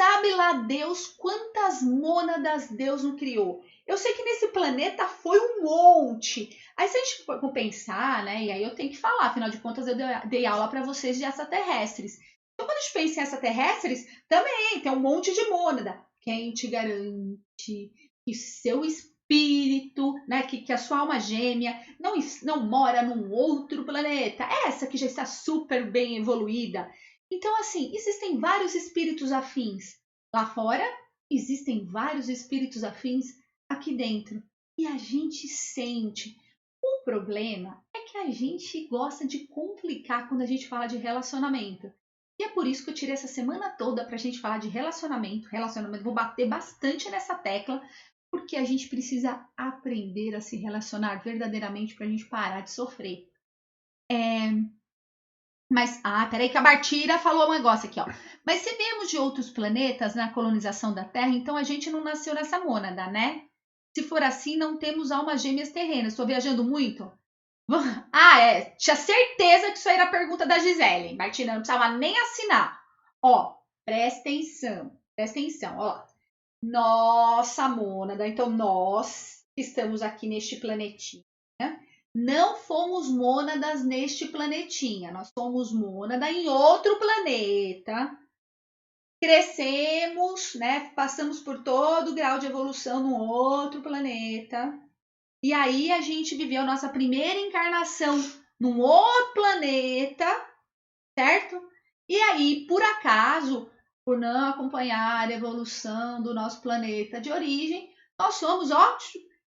sabe lá Deus quantas mônadas Deus não criou. Eu sei que nesse planeta foi um monte. Aí se a gente for pensar, né? E aí eu tenho que falar, afinal de contas eu dei aula para vocês de extraterrestres. Então quando a gente pensa em extraterrestres, também tem um monte de mônada. Quem te garante que seu espírito, né, que a sua alma gêmea não mora num outro planeta? Essa que já está super bem evoluída. Então, assim, existem vários espíritos afins lá fora, existem vários espíritos afins aqui dentro. E a gente sente. O problema é que a gente gosta de complicar quando a gente fala de relacionamento. E é por isso que eu tirei essa semana toda para a gente falar de relacionamento. Relacionamento, vou bater bastante nessa tecla, porque a gente precisa aprender a se relacionar verdadeiramente para a gente parar de sofrer. Mas, peraí que a Bartira falou um negócio aqui, ó. Mas se viemos de outros planetas na colonização da Terra, então a gente não nasceu nessa mônada, né? Se for assim, não temos almas gêmeas terrenas. Estou viajando muito? Tinha certeza que isso aí era a pergunta da Gisele. Bartira, não precisava nem assinar. Ó, presta atenção, ó. Nossa mônada, então nós que estamos aqui neste planetinha, não fomos mônadas neste planetinha, nós somos mônada em outro planeta. Crescemos, né? Passamos por todo o grau de evolução no outro planeta. E aí a gente viveu nossa primeira encarnação num outro planeta, certo? E aí, por acaso, por não acompanhar a evolução do nosso planeta de origem, nós somos,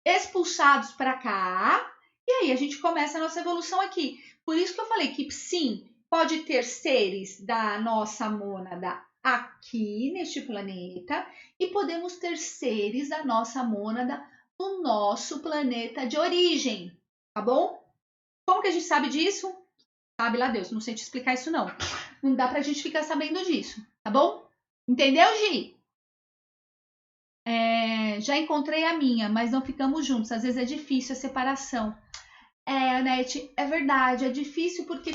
expulsados para cá. E aí a gente começa a nossa evolução aqui. Por isso que eu falei que sim, pode ter seres da nossa mônada aqui neste planeta e podemos ter seres da nossa mônada no nosso planeta de origem, tá bom? Como que a gente sabe disso? Sabe lá Deus, não sei te explicar isso não. Não dá pra gente ficar sabendo disso, tá bom? Entendeu, Gi? Já encontrei a minha, mas não ficamos juntos. Às vezes é difícil a separação. Anete, é verdade, é difícil porque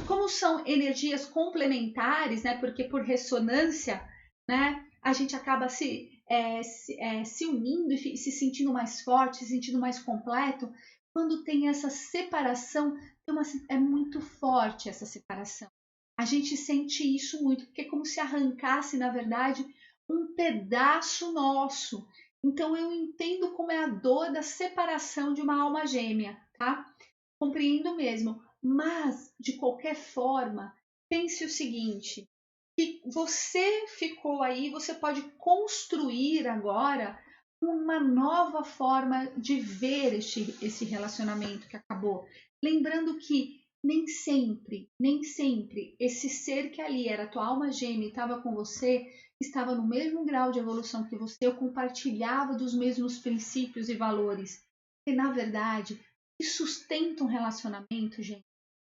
como são energias complementares, né? Porque por ressonância, né? A gente acaba se unindo e se sentindo mais forte, se sentindo mais completo. Quando tem essa separação, é muito forte essa separação. A gente sente isso muito, porque é como se arrancasse, na verdade, um pedaço nosso. Então eu entendo como é a dor da separação de uma alma gêmea, tá? Compreendo mesmo. Mas, de qualquer forma, pense o seguinte, que você ficou aí, você pode construir agora uma nova forma de ver esse relacionamento que acabou. Lembrando que nem sempre esse ser que ali era a tua alma gêmea e estava com você, estava no mesmo grau de evolução que você, ou compartilhava dos mesmos princípios e valores. E, na verdade, o que sustenta um relacionamento, gente,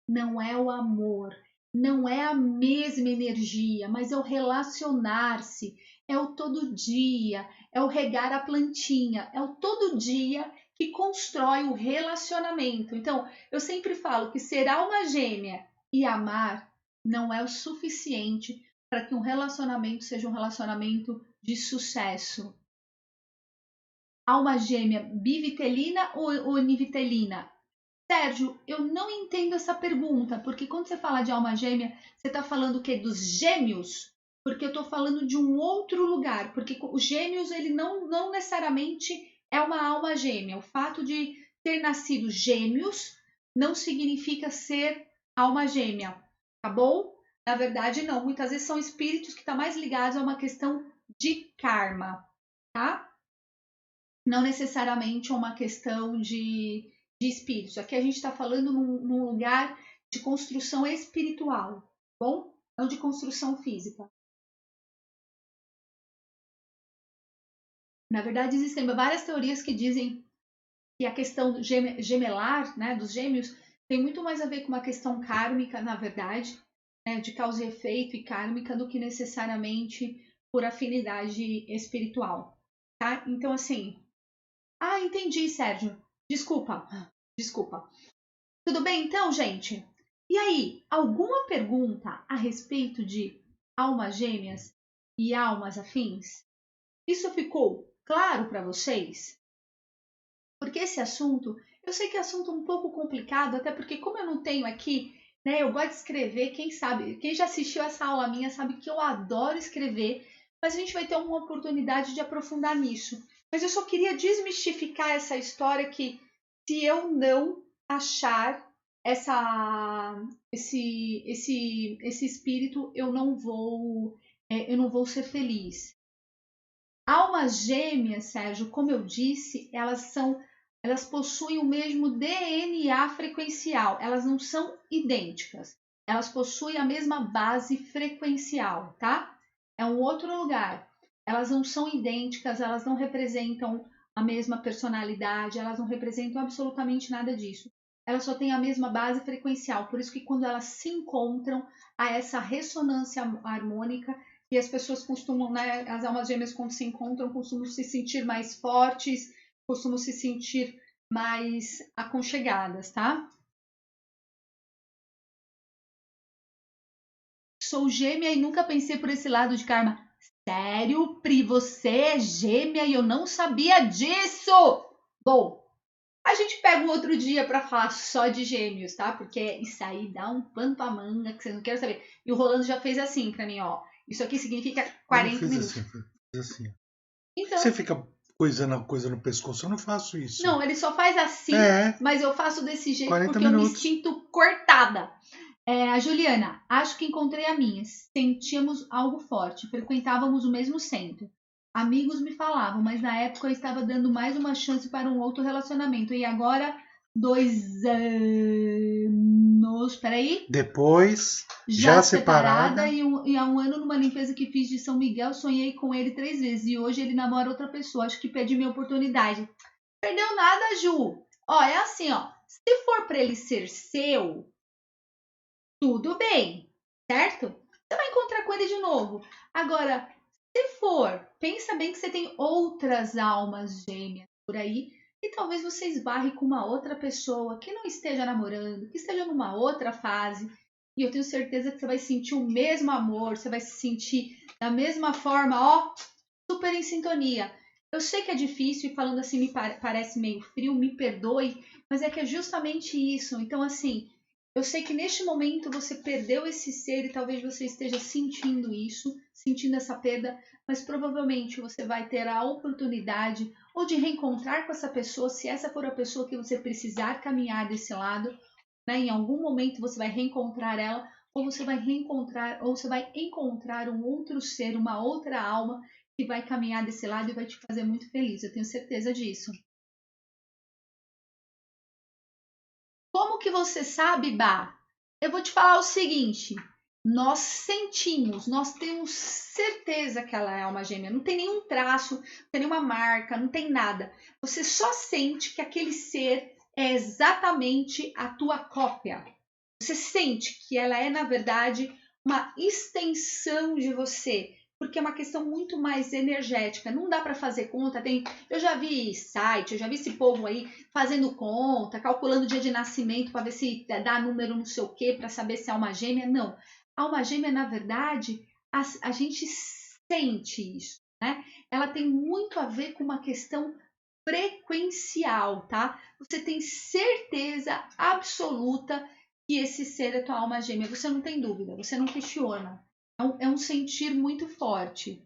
não é o amor, não é a mesma energia, mas é o relacionar-se, é o todo dia, é o regar a plantinha, é o todo dia que constrói o relacionamento. Então, eu sempre falo que ser alma gêmea e amar não é o suficiente para que um relacionamento seja um relacionamento de sucesso. Alma gêmea bivitelina ou univitelina? Sérgio, eu não entendo essa pergunta, porque quando você fala de alma gêmea, você está falando o quê? Dos gêmeos? Porque eu estou falando de um outro lugar, porque os gêmeos, ele não necessariamente é uma alma gêmea. O fato de ter nascido gêmeos não significa ser alma gêmea, tá bom? Na verdade, não. Muitas vezes são espíritos que estão mais ligados a uma questão de karma, tá? Não necessariamente a uma questão de espíritos. Aqui a gente está falando num lugar de construção espiritual, bom? Não de construção física. Na verdade, existem várias teorias que dizem que a questão gemelar, né, dos gêmeos, tem muito mais a ver com uma questão kármica, na verdade, né, de causa e efeito e kármica, do que necessariamente por afinidade espiritual, tá? Então, assim... entendi, Sérgio. Desculpa. Tudo bem então, gente? E aí, alguma pergunta a respeito de almas gêmeas e almas afins? Isso ficou claro para vocês? Porque esse assunto, eu sei que é assunto um pouco complicado, até porque como eu não tenho aqui, né, eu gosto de escrever, quem sabe, quem já assistiu essa aula minha sabe que eu adoro escrever, mas a gente vai ter uma oportunidade de aprofundar nisso. Mas eu só queria desmistificar essa história que se eu não achar esse espírito, eu não vou ser feliz. Almas gêmeas, Sérgio, como eu disse, elas possuem o mesmo DNA frequencial. Elas não são idênticas. Elas possuem a mesma base frequencial, tá? É um outro lugar. Elas não são idênticas, elas não representam a mesma personalidade, elas não representam absolutamente nada disso. Elas só têm a mesma base frequencial. Por isso que quando elas se encontram, há essa ressonância harmônica e as pessoas costumam, né, as almas gêmeas quando se encontram, costumam se sentir mais fortes, costumam se sentir mais aconchegadas, tá? Sou gêmea e nunca pensei por esse lado de karma. Sério, Pri, você é gêmea e eu não sabia disso! Bom, a gente pega um outro dia para falar só de gêmeos, tá? Porque isso aí dá um pano pra manga que você não quer saber. E o Rolando já fez assim pra mim, ó. Isso aqui significa 40 minutos. Fiz assim. Então, você fica coisando a coisa no pescoço, eu não faço isso. Não, ele só faz assim, mas eu faço desse jeito porque eu me sinto cortada. A Juliana, acho que encontrei a minha. Sentíamos algo forte, frequentávamos o mesmo centro. Amigos me falavam, mas na época eu estava dando mais uma chance para um outro relacionamento. E agora, 2 anos. Peraí. Depois, já separada. E há um ano, numa limpeza que fiz de São Miguel, sonhei com ele 3 vezes. E hoje ele namora outra pessoa. Acho que perdi minha oportunidade. Perdeu nada, Ju. Ó, é assim, ó. Se for para ele ser seu, tudo bem, certo? Você vai encontrar com ele de novo. Agora, se for, pensa bem que você tem outras almas gêmeas por aí e talvez você esbarre com uma outra pessoa que não esteja namorando, que esteja numa outra fase. E eu tenho certeza que você vai sentir o mesmo amor, você vai se sentir da mesma forma, ó, super em sintonia. Eu sei que é difícil e falando assim me parece meio frio, me perdoe, mas é que é justamente isso. Então, assim, eu sei que neste momento você perdeu esse ser e talvez você esteja sentindo isso, sentindo essa perda, mas provavelmente você vai ter a oportunidade ou de reencontrar com essa pessoa, se essa for a pessoa que você precisar caminhar desse lado, né? Em algum momento você vai reencontrar ela, ou você vai reencontrar, ou você vai encontrar um outro ser, uma outra alma que vai caminhar desse lado e vai te fazer muito feliz. Eu tenho certeza disso. Como que você sabe, Bá? Eu vou te falar o seguinte. Nós sentimos, nós temos certeza que ela é alma gêmea. Não tem nenhum traço, não tem nenhuma marca, não tem nada. Você só sente que aquele ser é exatamente a tua cópia. Você sente que ela é, na verdade, uma extensão de você, porque é uma questão muito mais energética. Não dá para fazer conta. Eu já vi site, eu já vi esse povo aí fazendo conta, calculando o dia de nascimento para ver se dá número não sei o quê, para saber se é alma gêmea. Não. Alma gêmea, na verdade, a gente sente isso, né? Ela tem muito a ver com uma questão frequencial, tá? Você tem certeza absoluta que esse ser é tua alma gêmea. Você não tem dúvida, você não questiona. É um sentir muito forte.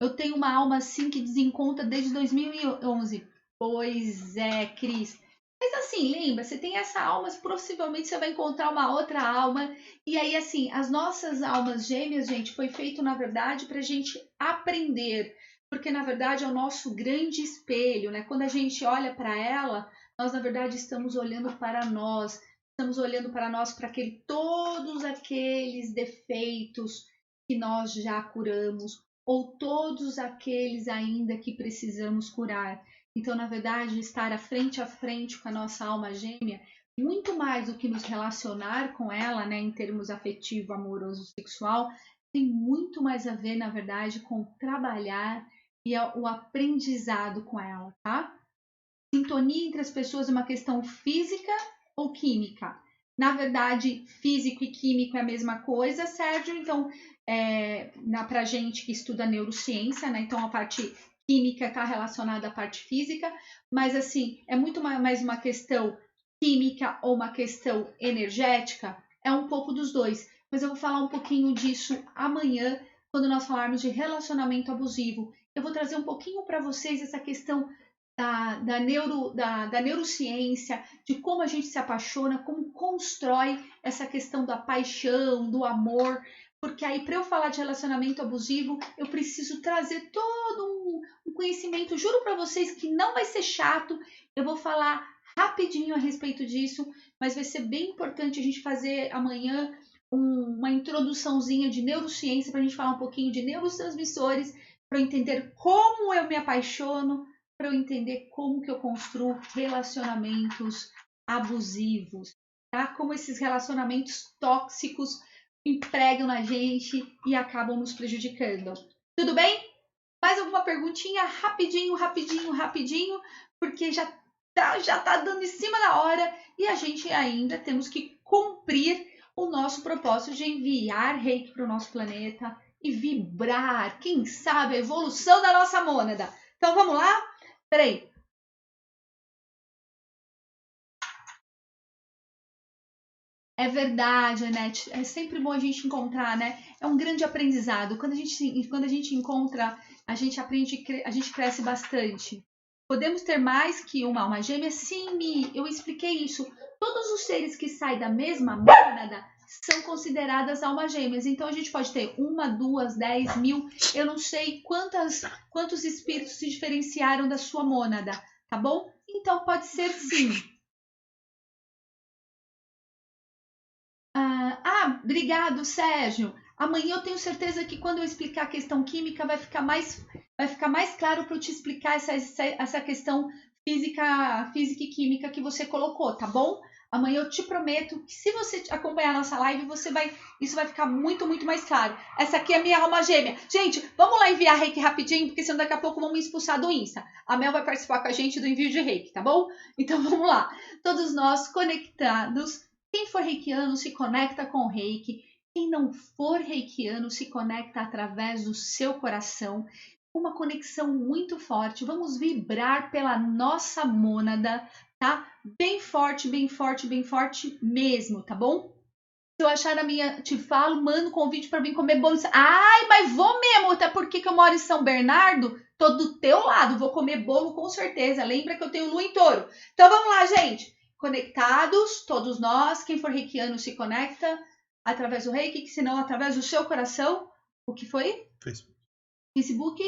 Eu tenho uma alma assim que desencontra desde 2011. Pois é, Cris. Mas assim, lembra, você tem essa alma, possivelmente você vai encontrar uma outra alma. E aí, assim, as nossas almas gêmeas, gente, foi feito, na verdade, para a gente aprender. Porque, na verdade, é o nosso grande espelho, né? Quando a gente olha para ela, nós, na verdade, estamos olhando para nós. Estamos olhando para nós, para todos aqueles defeitos que nós já curamos, ou todos aqueles ainda que precisamos curar. Então, na verdade, estar frente a frente com a nossa alma gêmea, muito mais do que nos relacionar com ela, né, em termos afetivo, amoroso, sexual, tem muito mais a ver, na verdade, com trabalhar e o aprendizado com ela, tá? Sintonia entre as pessoas é uma questão física ou química? Na verdade, físico e químico é a mesma coisa, Sérgio. Então, pra gente que estuda neurociência, né? Então, a parte química está relacionada à parte física, mas assim, é muito mais uma questão química ou uma questão energética, é um pouco dos dois. Mas eu vou falar um pouquinho disso amanhã, quando nós falarmos de relacionamento abusivo. Eu vou trazer um pouquinho para vocês essa questão da neurociência, de como a gente se apaixona, como constrói essa questão da paixão, do amor, porque aí para eu falar de relacionamento abusivo, eu preciso trazer todo um conhecimento, juro para vocês que não vai ser chato, eu vou falar rapidinho a respeito disso, mas vai ser bem importante a gente fazer amanhã uma introduçãozinha de neurociência para a gente falar um pouquinho de neurotransmissores, para eu entender como eu me apaixono, para eu entender como que eu construo relacionamentos abusivos, tá? Como esses relacionamentos tóxicos empregam na gente e acabam nos prejudicando. Tudo bem? Mais alguma perguntinha? Rapidinho, porque já tá dando em cima da hora e a gente ainda temos que cumprir o nosso propósito de enviar reiki para o nosso planeta e vibrar, quem sabe, a evolução da nossa mônada. Então vamos lá? Peraí. É verdade, Anete. É sempre bom a gente encontrar, né? É um grande aprendizado. Quando a gente encontra, a gente aprende, a gente cresce bastante. Podemos ter mais que uma alma gêmea? Sim, Mi, eu expliquei isso. Todos os seres que saem da mesma mônada são consideradas almas gêmeas. Então a gente pode ter 1, 2, 10 mil. Eu não sei quantos espíritos se diferenciaram da sua mônada, tá bom? Então pode ser sim. Obrigado, Sérgio. Amanhã eu tenho certeza que quando eu explicar a questão química vai ficar mais claro para eu te explicar essa questão física e química que você colocou, tá bom? Amanhã eu te prometo que se você acompanhar a nossa live, isso vai ficar muito, muito mais claro. Essa aqui é a minha alma gêmea. Gente, vamos lá enviar reiki rapidinho, porque senão daqui a pouco vamos me expulsar do Insta. A Mel vai participar com a gente do envio de reiki, tá bom? Então vamos lá. Todos nós conectados. Quem for reikiano se conecta com o reiki. Quem não for reikiano se conecta através do seu coração. Uma conexão muito forte. Vamos vibrar pela nossa mônada, tá? Bem forte, bem forte, bem forte mesmo, tá bom? Se eu achar a minha, te falo, mando convite para vir comer bolo. Ai, mas vou mesmo, até porque eu moro em São Bernardo, tô do teu lado, vou comer bolo com certeza. Lembra que eu tenho lua em touro. Então vamos lá, gente. Conectados, todos nós. Quem for reikiano se conecta através do reiki, que senão através do seu coração. O que foi? Facebook.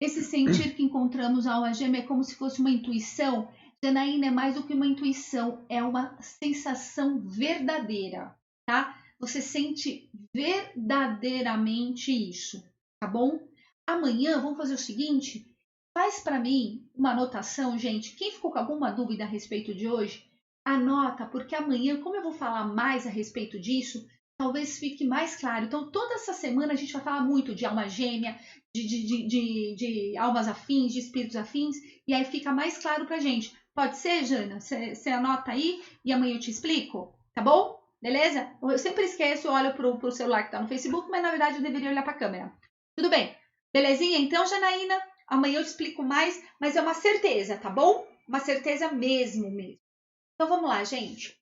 Esse sentir que encontramos a alma gêmea é como se fosse uma intuição. Janaína, é mais do que uma intuição, é uma sensação verdadeira, tá? Você sente verdadeiramente isso, tá bom? Amanhã, vamos fazer o seguinte, faz para mim uma anotação, gente. Quem ficou com alguma dúvida a respeito de hoje, anota, porque amanhã, como eu vou falar mais a respeito disso, talvez fique mais claro. Então, toda essa semana a gente vai falar muito de alma gêmea, de almas afins, de espíritos afins, e aí fica mais claro pra gente. Pode ser, Jana? Você anota aí e amanhã eu te explico, tá bom? Beleza? Eu sempre esqueço, eu olho pro celular que tá no Facebook, mas na verdade eu deveria olhar pra câmera. Tudo bem? Belezinha? Então, Janaína, amanhã eu te explico mais, mas é uma certeza, tá bom? Uma certeza mesmo. Então vamos lá, gente.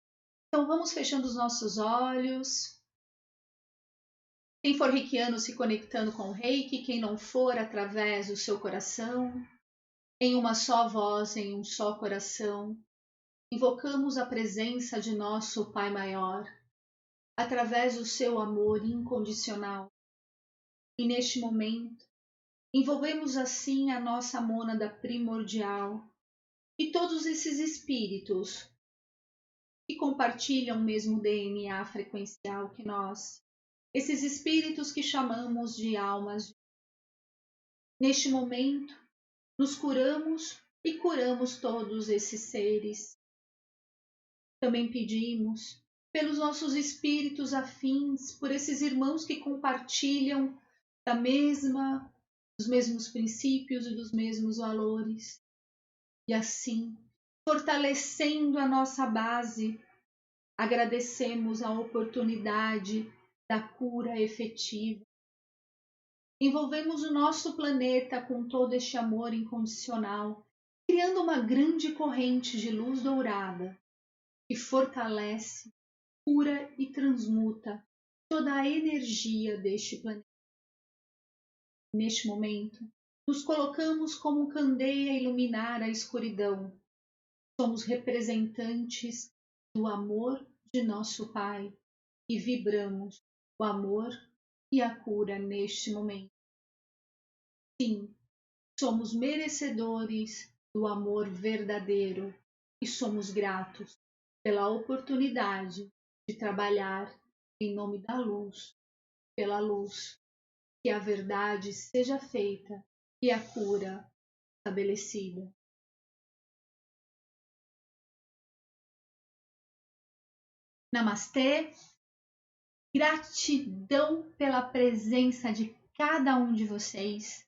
Então vamos fechando os nossos olhos. Quem for reikiano se conectando com o reiki, quem não for através do seu coração, em uma só voz, em um só coração, invocamos a presença de nosso Pai Maior, através do seu amor incondicional. E neste momento, envolvemos assim a nossa mônada primordial e todos esses espíritos que compartilham o mesmo DNA frequencial que nós, esses espíritos que chamamos de almas. Neste momento, nos curamos e curamos todos esses seres. Também pedimos pelos nossos espíritos afins, por esses irmãos que compartilham dos mesmos princípios e dos mesmos valores. E assim, fortalecendo a nossa base, Agradecemos a oportunidade da cura efetiva. Envolvemos o nosso planeta com todo este amor incondicional, criando uma grande corrente de luz dourada que fortalece, cura e transmuta toda a energia deste planeta. Neste momento, nos colocamos como candeia a iluminar a escuridão. Somos representantes do amor de nosso Pai e vibramos o amor e a cura neste momento. Sim, somos merecedores do amor verdadeiro e somos gratos pela oportunidade de trabalhar em nome da luz, pela luz, que a verdade seja feita e a cura estabelecida. Namastê, gratidão pela presença de cada um de vocês.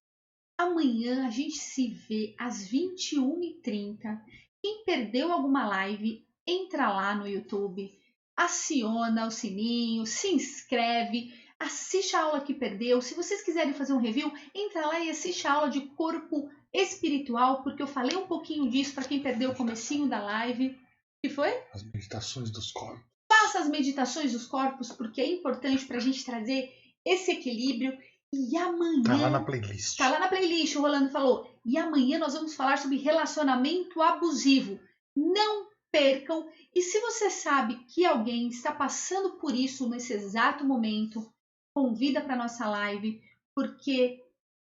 Amanhã a gente se vê às 21h30. Quem perdeu alguma live, entra lá no YouTube, aciona o sininho, se inscreve, assiste a aula que perdeu. Se vocês quiserem fazer um review, entra lá e assiste a aula de corpo espiritual, porque eu falei um pouquinho disso para quem perdeu o comecinho da live. O que foi? As meditações dos corpos. Faça as meditações dos corpos, porque é importante para a gente trazer esse equilíbrio. E amanhã... Tá lá na playlist. Tá lá na playlist, o Rolando falou. E amanhã nós vamos falar sobre relacionamento abusivo. Não percam. E se você sabe que alguém está passando por isso nesse exato momento, convida para nossa live, porque,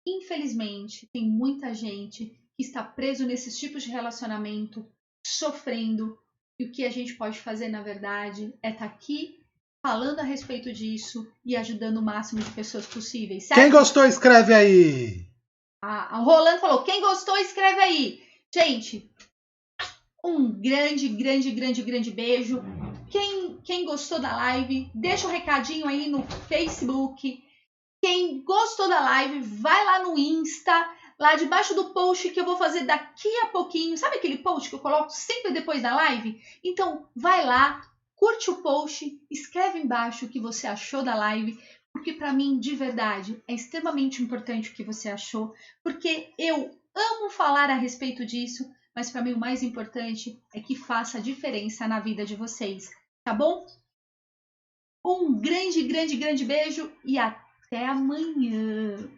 infelizmente, tem muita gente que está preso nesses tipos de relacionamento, sofrendo. E o que a gente pode fazer, na verdade, é estar aqui falando a respeito disso e ajudando o máximo de pessoas possíveis. Certo? Quem gostou, escreve aí! O Rolando falou, quem gostou, escreve aí. Gente, um grande beijo. Quem gostou da live, deixa um recadinho aí no Facebook. Quem gostou da live, vai lá no Insta, lá debaixo do post que eu vou fazer daqui a pouquinho. Sabe aquele post que eu coloco sempre depois da live? Então, vai lá, curte o post, escreve embaixo o que você achou da live, porque para mim, de verdade, é extremamente importante o que você achou, porque eu amo falar a respeito disso, mas para mim o mais importante é que faça a diferença na vida de vocês, tá bom? Um grande beijo e até amanhã!